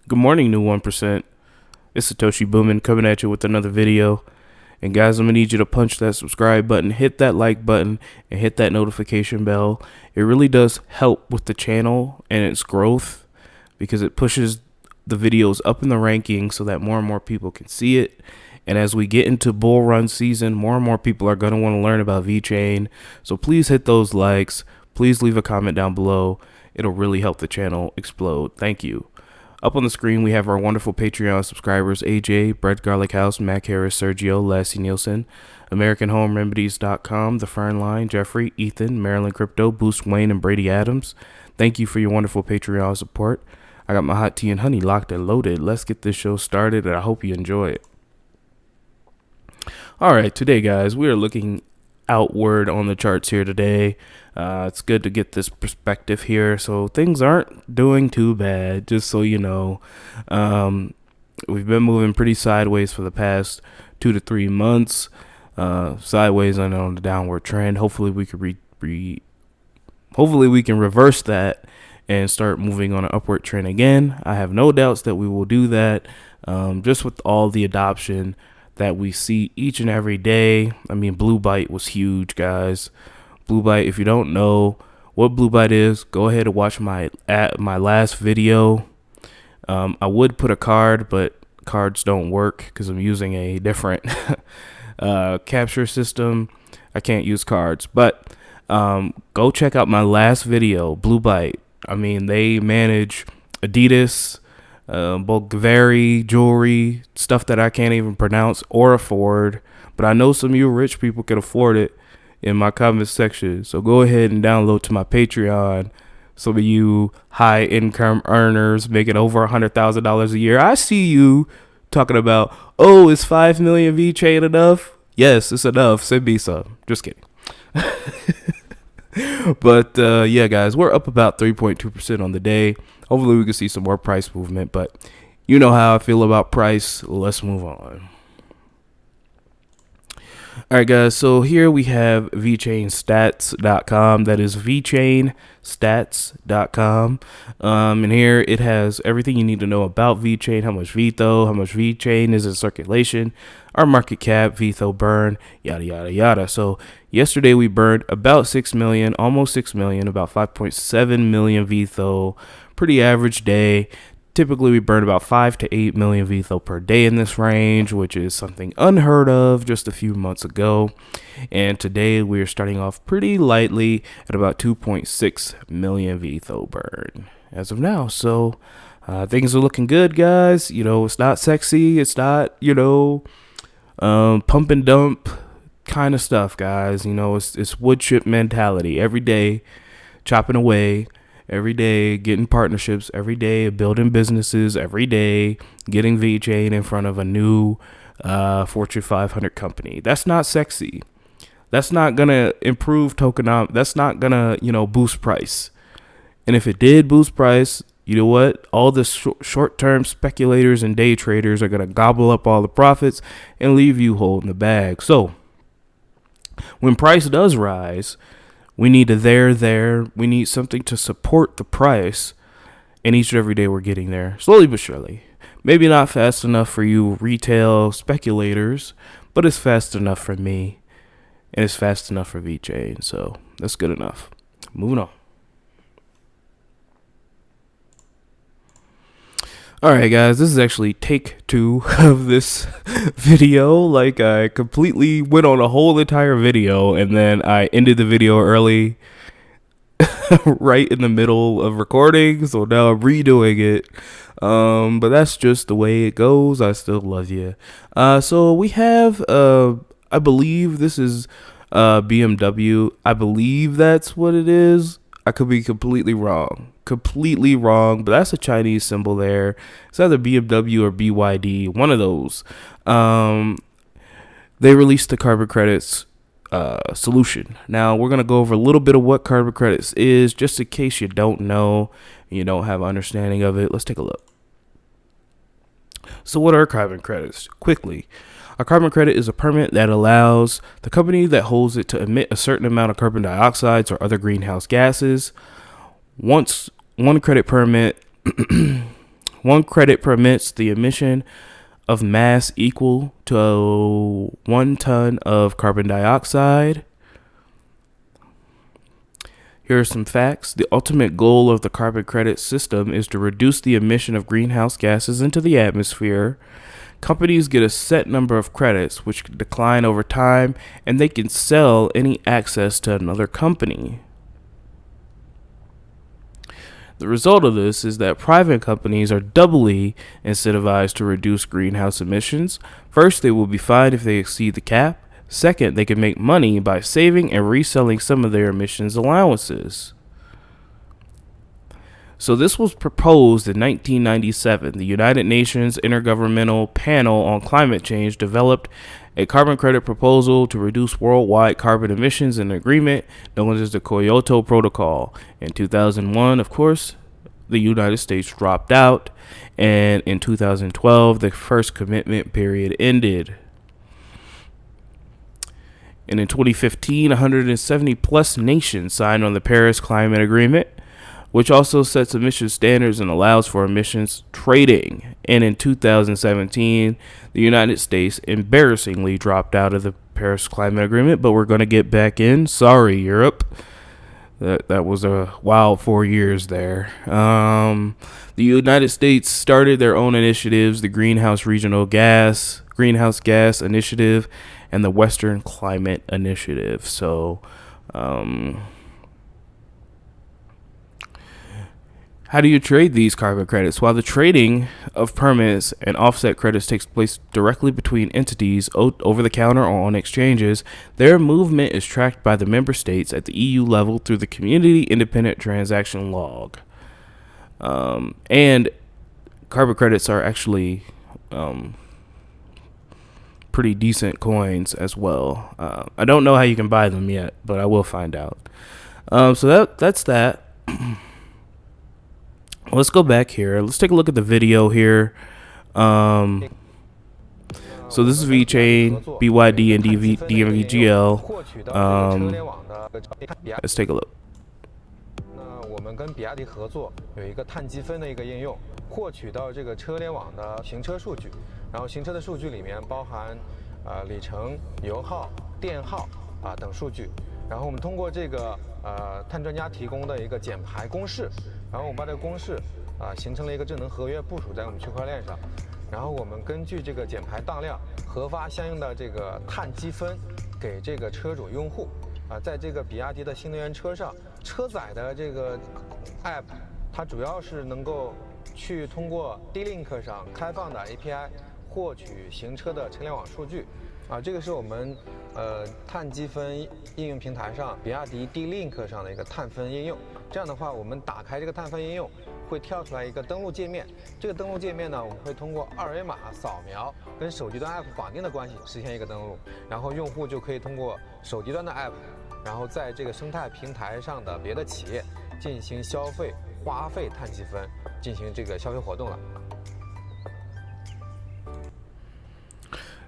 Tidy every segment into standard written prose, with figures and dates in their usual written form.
Good morning, new 1%. It's Satoshi Boomin coming at you with another video. And guys, I'm going to need you to punch that subscribe button, hit that like button, and hit that notification bell. It really does help with the channel and its growth because it pushes the videos up in the rankings so that more and more people can see it. And as we get into bull run season, more and more people are going to want to learn about VeChain. So please hit those likes. Please leave a comment down below. It'll really help the channel explode. Thank you. Up on the screen, we have our wonderful Patreon subscribers, AJ, Bread Garlic House, Mac Harris, Sergio, Lassie Nielsen, AmericanHomeRemedies.com, The Fern Line, Jeffrey, Ethan, Maryland Crypto, Boost Wayne, and Brady Adams. Thank you for your wonderful Patreon support. I got my hot tea and honey locked and loaded. Let's get this show started, and I hope you enjoy it. All right, today, guys, we are looking outward on the charts here today. It's good to get this perspective here. So things aren't doing too bad, just so you know. We've been moving pretty sideways for the past 2 to 3 months. Sideways and on the downward trend. Hopefully we could hopefully we can reverse that and start moving on an upward trend again. I have no doubts that we will do that. Just with all the adoption that we see each and every day. I mean, Blue Byte was huge, guys. Blue Byte, if you don't know what Blue Byte is, go ahead and watch my last video. I would put a card, but cards don't work because I'm using a different capture system. I can't use cards, but go check out my last video, Blue Byte. I mean, they manage Adidas, Bulgari, jewelry, stuff that I can't even pronounce or afford, but I know some of you rich people can afford it in my comment section. So go ahead and download to my Patreon. Some of you high income earners making over $100,000 a year, I see you talking about, oh, is 5 million VeChain enough? Yes, it's enough. Send me some. Just kidding. But yeah, guys, we're up about 3.2% on the day. Hopefully we can see some more price movement, but you know how I feel about price. Let's move on. All right, guys, so here we have VeChainStats.com. That is VeChainStats.com. And here it has everything you need to know about VeChain, how much VeTho, how much VeChain is in circulation, our market cap, VeTho burn, yada, yada, yada. So yesterday we burned about 6 million, almost 6 million, about 5.7 million VeTho. Pretty average day. Typically, we burn about 5 to 8 million VeTho per day in this range, which is something unheard of just a few months ago. And today, we're starting off pretty lightly at about 2.6 million VeTho burn as of now. So things are looking good, guys. You know, it's not sexy. It's not, you know, pump and dump kind of stuff, guys. You know, it's wood chip mentality. Every day, chopping away. Every day, getting partnerships, every day, building businesses, every day, getting VeChain in front of a new Fortune 500 company. That's not sexy. That's not going to improve tokenomics. That's not going to, you know, boost price. And if it did boost price, you know what? All the short-term speculators and day traders are going to gobble up all the profits and leave you holding the bag. So when price does rise, we need a we need something to support the price, and each and every day we're getting there, slowly but surely. Maybe not fast enough for you retail speculators, but it's fast enough for me, and it's fast enough for VeChain, so that's good enough. Moving on. Alright, guys, this is actually take 2 of this video. Like, I completely went on a whole entire video, and then I ended the video early, right in the middle of recording, so now I'm redoing it. But that's just the way it goes. I still love you. So we have, I believe this is BMW. I believe that's what it is. I could be completely wrong, but that's a Chinese symbol there. It's either BMW or BYD, one of those. They released the carbon credits solution. Now we're going to go over a little bit of what carbon credits is, just in case you don't know, you don't have an understanding of it. Let's take a look. So what are carbon credits? Quickly. A carbon credit is a permit that allows the company that holds it to emit a certain amount of carbon dioxide or other greenhouse gases. Once one credit permit One credit permits the emission of mass equal to 1 ton of carbon dioxide. Here are some facts. The ultimate goal of the carbon credit system is to reduce the emission of greenhouse gases into the atmosphere. Companies get a set number of credits, which can decline over time, and they can sell any access to another company. The result of this is that private companies are doubly incentivized to reduce greenhouse emissions. First, they will be fined if they exceed the cap. Second, they can make money by saving and reselling some of their emissions allowances. So this was proposed in 1997. The United Nations Intergovernmental Panel on Climate Change developed a carbon credit proposal to reduce worldwide carbon emissions in an agreement known as the Kyoto Protocol. In 2001, of course, the United States dropped out, and in 2012, the first commitment period ended. And in 2015, 170 plus nations signed on the Paris Climate Agreement, which also sets emission standards and allows for emissions trading. And in 2017, the United States embarrassingly dropped out of the Paris Climate Agreement, but we're going to get back in. Sorry, Europe. That was a wild 4 years there. The United States started their own initiatives, the Greenhouse Gas Initiative, and the Western Climate Initiative. So, how do you trade these carbon credits? While the trading of permits and offset credits takes place directly between entities over the counter or on exchanges, their movement is tracked by the member states at the EU level through the Community Independent Transaction Log. And carbon credits are actually pretty decent coins as well. I don't know how you can buy them yet, but I will find out. So that's that. Let's go back here. Let's take a look at the video here. So this is VeChain, BYD, and DMVGL. Let's take a look. 我们跟比亚迪合作，有一个碳积分的一个应用，获取到这个车联网的行车数据，然后行车的数据里面包含里程、油耗、电耗等数据，然后我们通过这个碳专家提供的一个减排公式，然后我们把这个公式形成了一个智能合约部署在我们区块链上，然后我们根据这个减排当量核发相应的这个碳积分给这个车主用户。在这个比亚迪的新能源车上，车载的这个 App， 它主要是能够去通过 D-Link 上开放的 API 获取行车的车联网数据。这个是我们碳积分应用平台上比亚迪 D-Link 上的一个碳分应用。这样的话，我们打开这个碳分应用，会跳出来一个登录界面。这个登录界面呢，我们会通过二维码扫描跟手机端 App 绑定的关系实现一个登录，然后用户就可以通过手机端的 App。然后在这个生态平台上的别的企业进行消费花费碳积分，进行这个消费活动了。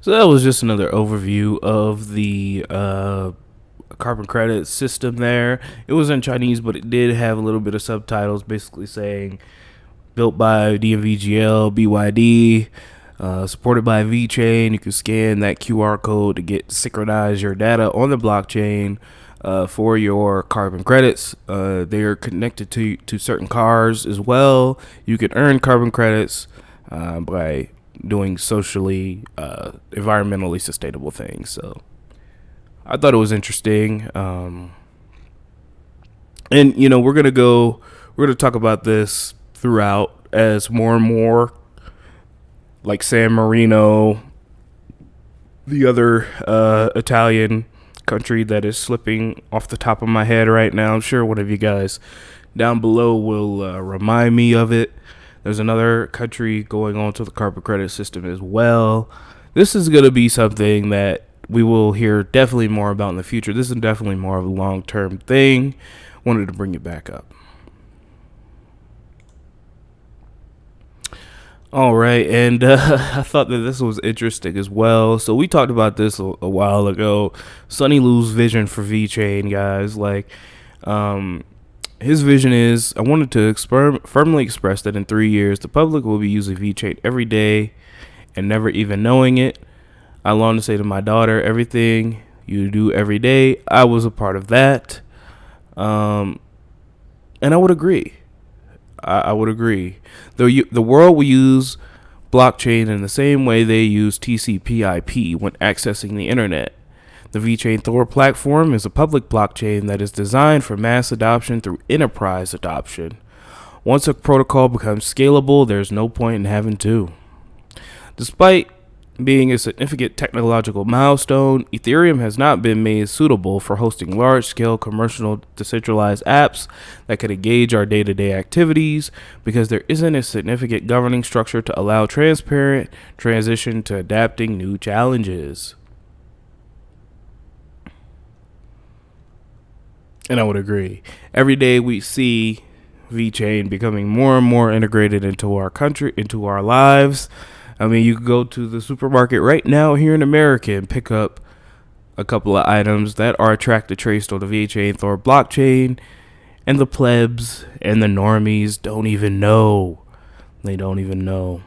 So that was just another overview of the carbon credit system there. It was in Chinese, but it did have a little bit of subtitles basically saying built by DMVGL, BYD, supported by VeChain. You can scan that QR code to synchronize your data on the blockchain for your carbon credits. They are connected to certain cars as well. You can earn carbon credits by doing socially, environmentally sustainable things. So I thought it was interesting. And you know, we're gonna talk about this throughout as more and more, like San Marino, the other Italian country that is slipping off the top of my head right now. I'm sure one of you guys down below will remind me of it. There's another country going on to the carbon credit system as well. This is going to be something that we will hear definitely more about in the future. This is definitely more of a long-term thing. Wanted to bring it back up. All right, and I thought that this was interesting as well. So we talked about this a while ago. Sunny Lu's vision for VeChain, guys. Like, his vision is, I wanted to firmly express that in 3 years, the public will be using VeChain every day and never even knowing it. I long to say to my daughter, everything you do every day, I was a part of that. And I would agree. I would agree. The world will use blockchain in the same way they use TCP/IP when accessing the internet. The VeChain Thor platform is a public blockchain that is designed for mass adoption through enterprise adoption. Once a protocol becomes scalable, there's no point in having two. Despite being a significant technological milestone, Ethereum has not been made suitable for hosting large-scale commercial decentralized apps that can engage our day-to-day activities because there isn't a significant governing structure to allow transparent transition to adapting new challenges. And I would agree. Every day we see VeChain becoming more and more integrated into our country, into our lives. I mean, you can go to the supermarket right now here in America and pick up a couple of items that are tracked traced on the VeChain Thor blockchain, and the plebs and the normies don't even know. They don't even know.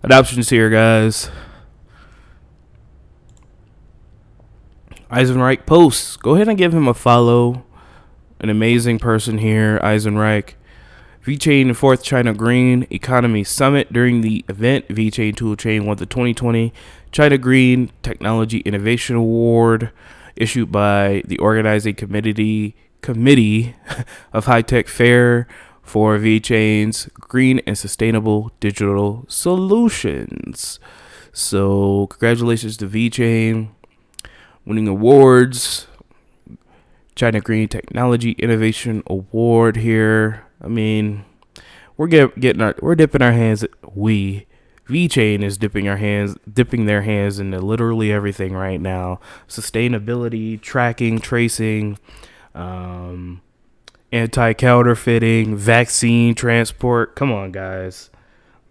Adoption's here, guys. Eisenreich posts. Go ahead and give him a follow. An amazing person here, Eisenreich. VeChain 4th China Green Economy Summit. During the event, VeChain Toolchain won the 2020 China Green Technology Innovation Award issued by the organizing committee of High Tech Fair for VeChain's green and sustainable digital solutions. So congratulations to VeChain winning awards. China Green Technology Innovation Award here. I mean, we're dipping our hands. VeChain is dipping their hands into literally everything right now. Sustainability, tracking, tracing, anti-counterfeiting, vaccine transport. Come on, guys.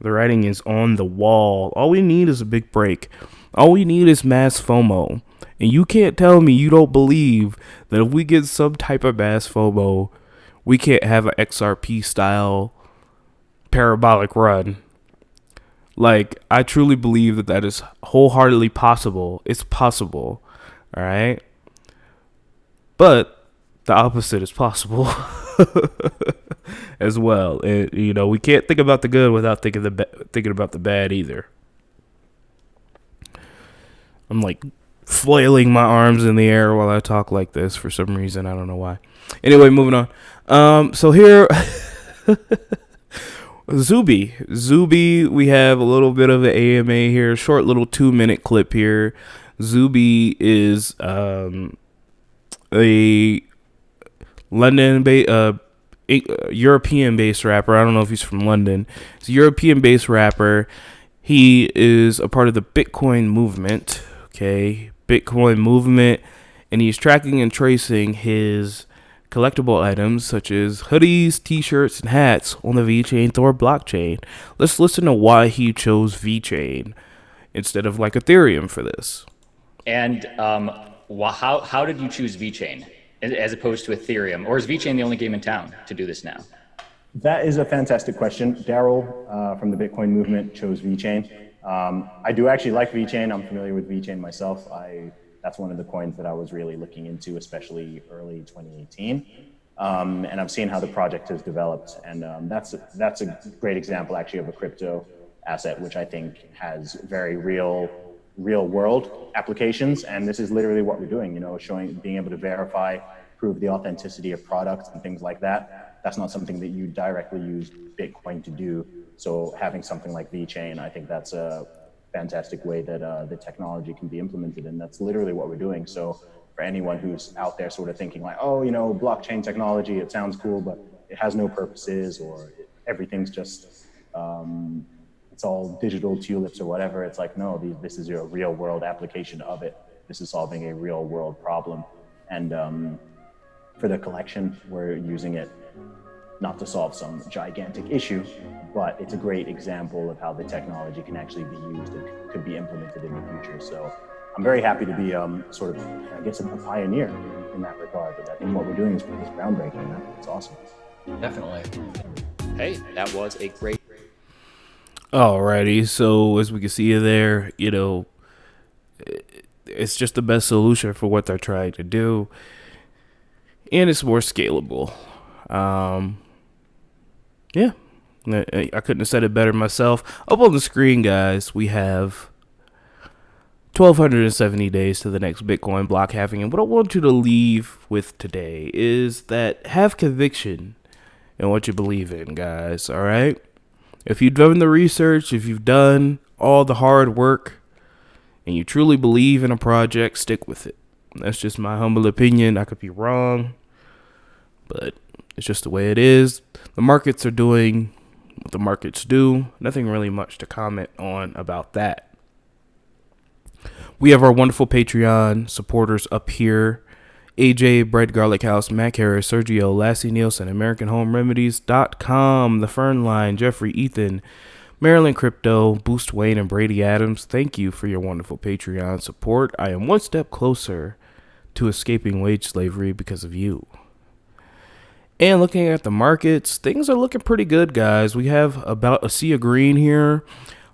The writing is on the wall. All we need is a big break. All we need is mass FOMO. And you can't tell me you don't believe that if we get some type of mass FOMO, we can't have an XRP style parabolic run. Like, I truly believe that is wholeheartedly possible. It's possible. All right. But the opposite is possible as well. And, we can't think about the good without thinking about the bad either. I'm like flailing my arms in the air while I talk like this for some reason. I don't know why. Anyway, moving on. So here, Zuby, we have a little bit of an AMA here, short little 2-minute clip here. Zuby is a European-based rapper. I don't know if he's from London. He's a European-based rapper. He is a part of the Bitcoin movement. Okay, Bitcoin movement, and he's tracking and tracing his collectible items such as hoodies, t-shirts, and hats on the VeChain Thor blockchain. Let's listen to why he chose VeChain instead of like Ethereum for this. And how did you choose VeChain as opposed to Ethereum, or is VeChain the only game in town to do this now? That is a fantastic question. Daryl from the Bitcoin movement chose VeChain. I do actually like VeChain. I'm familiar with VeChain myself. That's one of the coins that I was really looking into, especially early 2018. And I've seen how the project has developed. And that's a great example actually of a crypto asset, which I think has very real world applications. And this is literally what we're doing, being able to verify, prove the authenticity of products and things like that. That's not something that you directly use Bitcoin to do. So having something like VeChain, I think that's a fantastic way that the technology can be implemented. And that's literally what we're doing. So for anyone who's out there sort of thinking like, oh, blockchain technology, it sounds cool, but it has no purposes, or everything's just, it's all digital tulips or whatever. It's like, no, this is a real world application of it. This is solving a real world problem. And for the collection, we're using it not to solve some gigantic issue, but it's a great example of how the technology can actually be used and could be implemented in the future. So I'm very happy to be sort of, I guess, a pioneer in that regard. I think what we're doing is groundbreaking. It's awesome. Definitely. Hey, that was a great. Alrighty, so as we can see there, it's just the best solution for what they're trying to do, and it's more scalable. Yeah, I couldn't have said it better myself. Up on the screen, guys, we have 1,270 days to the next Bitcoin block halving, and what I want you to leave with today is that have conviction in what you believe in, guys. All right. If you've done the research, if you've done all the hard work, and you truly believe in a project, stick with it. That's just my humble opinion. I could be wrong, but it's just the way it is. The markets are doing what the markets do. Nothing really much to comment on about that. We have our wonderful Patreon supporters up here. AJ, Bread Garlic House, Mac Harris, Sergio, Lassie Nielsen, AmericanHomeRemedies.com, The Fern Line, Jeffrey, Ethan, Maryland Crypto, Boost Wayne, and Brady Adams. Thank you for your wonderful Patreon support. I am one step closer to escaping wage slavery because of you. And looking at the markets, things are looking pretty good, guys. We have about a sea of green here.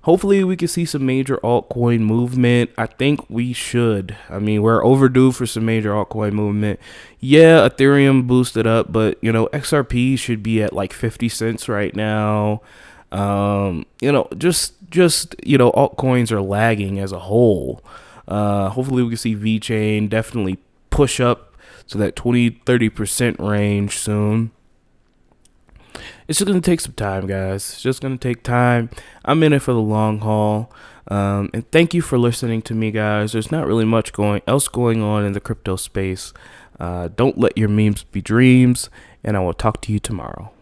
Hopefully we can see some major altcoin movement. I think we should. I mean, we're overdue for some major altcoin movement. Yeah, Ethereum boosted up, but XRP should be at like 50 cents right now. Altcoins are lagging as a whole. Hopefully we can see VeChain definitely push up to that 20-30% range soon. It's just going to take some time, guys. It's just going to take time. I'm in it for the long haul. And thank you for listening to me, guys. There's not really much else going on in the crypto space. Don't let your memes be dreams, and I will talk to you tomorrow.